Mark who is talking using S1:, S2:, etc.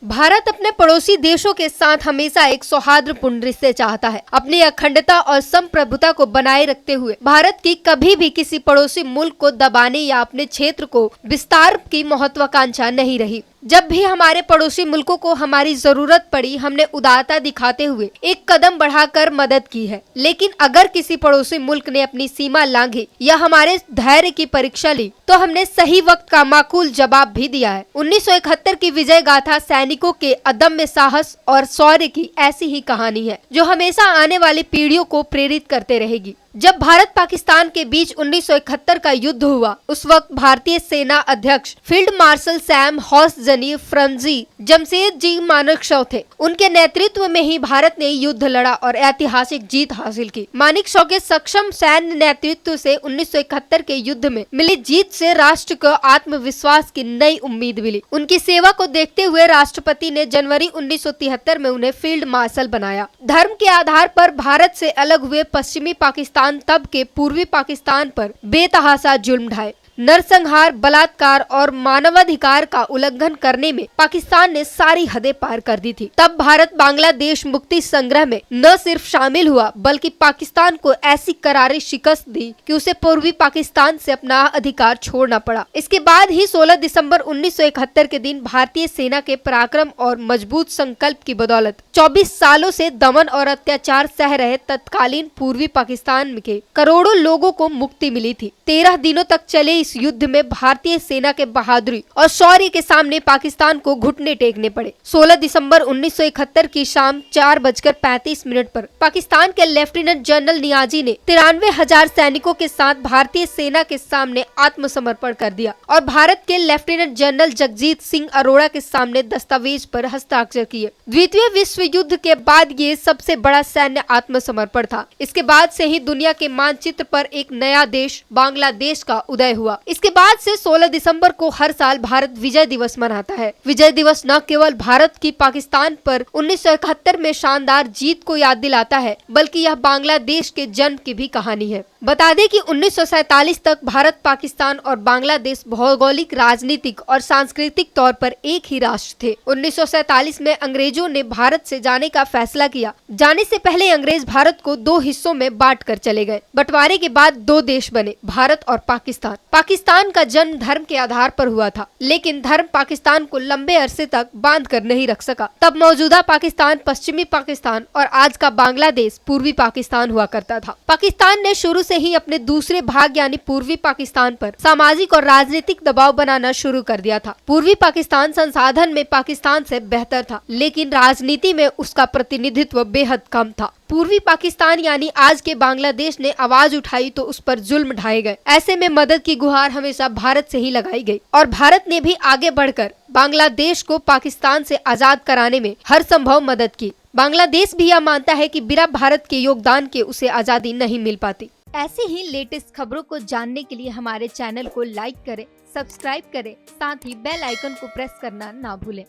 S1: भारत अपने पड़ोसी देशों के साथ हमेशा एक सौहार्दपूर्ण रिश्ते चाहता है। अपनी अखंडता और संप्रभुता को बनाए रखते हुए भारत की कभी भी किसी पड़ोसी मुल्क को दबाने या अपने क्षेत्र को विस्तार की महत्वाकांक्षा नहीं रही। जब भी हमारे पड़ोसी मुल्कों को हमारी जरूरत पड़ी, हमने उदारता दिखाते हुए एक कदम बढ़ाकर मदद की है। लेकिन अगर किसी पड़ोसी मुल्क ने अपनी सीमा लांघी या हमारे धैर्य की परीक्षा ली, तो हमने सही वक्त का माकूल जवाब भी दिया है। 1971 की विजय गाथा सैनिकों के अदम्य साहस और शौर्य की ऐसी ही कहानी है, जो हमेशा आने वाली पीढ़ियों को प्रेरित करते रहेगी। जब भारत पाकिस्तान के बीच 1971 का युद्ध हुआ, उस वक्त भारतीय सेना अध्यक्ष field marshal Sam हौसजनी फ्रंजी Jamshed ji Manekshaw थे। उनके नेतृत्व में ही भारत ने युद्ध लड़ा और ऐतिहासिक जीत हासिल की। मानेकशॉ के सक्षम सैन्य नेतृत्व से 1971 के युद्ध में मिली जीत से राष्ट्र को आत्मविश्वास की नई उम्मीद मिली। उनकी सेवा को देखते हुए राष्ट्रपति ने जनवरी 1973 में उन्हें फील्ड मार्शल बनाया। धर्म के आधार पर भारत से अलग हुए पश्चिमी पाकिस्तान तब के पूर्वी पाकिस्तान पर बेतहाशा जुल्म ढाए। नरसंहार, बलात्कार और मानवाधिकार का उल्लंघन करने में पाकिस्तान ने सारी हदें पार कर दी थी। तब भारत बांग्लादेश मुक्ति संग्राम में न सिर्फ शामिल हुआ, बल्कि पाकिस्तान को ऐसी करारी शिकस्त दी कि उसे पूर्वी पाकिस्तान से अपना अधिकार छोड़ना पड़ा। इसके बाद ही 16 दिसंबर 1971 के दिन भारतीय सेना के पराक्रम और मजबूत संकल्प की बदौलत 24 सालों से दमन और अत्याचार सह रहे तत्कालीन पूर्वी पाकिस्तान के करोड़ों लोगों को मुक्ति मिली थी। 13 दिनों तक चले इस युद्ध में भारतीय सेना के बहादुरी और शौर्य के सामने पाकिस्तान को घुटने टेकने पड़े। 16 दिसंबर 1971 की शाम 4:35 पर पाकिस्तान के लेफ्टिनेंट जनरल नियाजी ने 93,000 सैनिकों के साथ भारतीय सेना के सामने आत्मसमर्पण कर दिया और भारत के लेफ्टिनेंट जनरल जगजीत सिंह अरोड़ा के सामने दस्तावेज पर हस्ताक्षर किए। द्वितीय विश्व युद्ध के बाद ये सबसे बड़ा सैन्य आत्मसमर्पण था। इसके बाद से ही दुनिया के मानचित्र पर एक नया देश बांग्लादेश का उदय हुआ। इसके बाद से 16 दिसंबर को हर साल भारत विजय दिवस मनाता है। विजय दिवस न केवल भारत की पाकिस्तान पर 1971 में शानदार जीत को याद दिलाता है, बल्कि यह बांग्लादेश के जन्म की भी कहानी है। बता दें कि 1947 तक भारत, पाकिस्तान और बांग्लादेश भौगोलिक, राजनीतिक और सांस्कृतिक तौर पर एक ही राष्ट्र थे। 1947 में अंग्रेजों ने भारत से जाने का फैसला किया। जाने से पहले अंग्रेज भारत को 2 हिस्सों में बांट कर चले गए। बंटवारे के बाद 2 देश बने, भारत और पाकिस्तान। पाकिस्तान का जन्म धर्म के आधार पर हुआ था, लेकिन धर्म पाकिस्तान को लंबे अरसे तक बांध कर नहीं रख सका। तब मौजूदा पाकिस्तान पश्चिमी पाकिस्तान और आज का बांग्लादेश पूर्वी पाकिस्तान हुआ करता था। पाकिस्तान ने शुरू से ही अपने दूसरे भाग यानी पूर्वी पाकिस्तान पर सामाजिक और राजनीतिक दबाव बनाना शुरू कर दिया था। पूर्वी पाकिस्तान संसाधन में पाकिस्तान से बेहतर था, लेकिन राजनीति में उसका प्रतिनिधित्व बेहद कम था। पूर्वी पाकिस्तान यानी आज के बांग्लादेश ने आवाज उठाई तो उस पर जुल्म ढाए गए। ऐसे में मदद की गुहार हमेशा भारत से ही लगाई गई और भारत ने भी आगे बढ़कर बांग्लादेश को पाकिस्तान से आजाद कराने में हर संभव मदद की। बांग्लादेश भी यह मानता है कि बिना भारत के योगदान के उसे आजादी नहीं मिल पाती। ऐसे ही लेटेस्ट खबरों को जानने के लिए हमारे चैनल को लाइक करें, सब्सक्राइब करें, साथ ही बेल आइकन को प्रेस करना ना भूलें।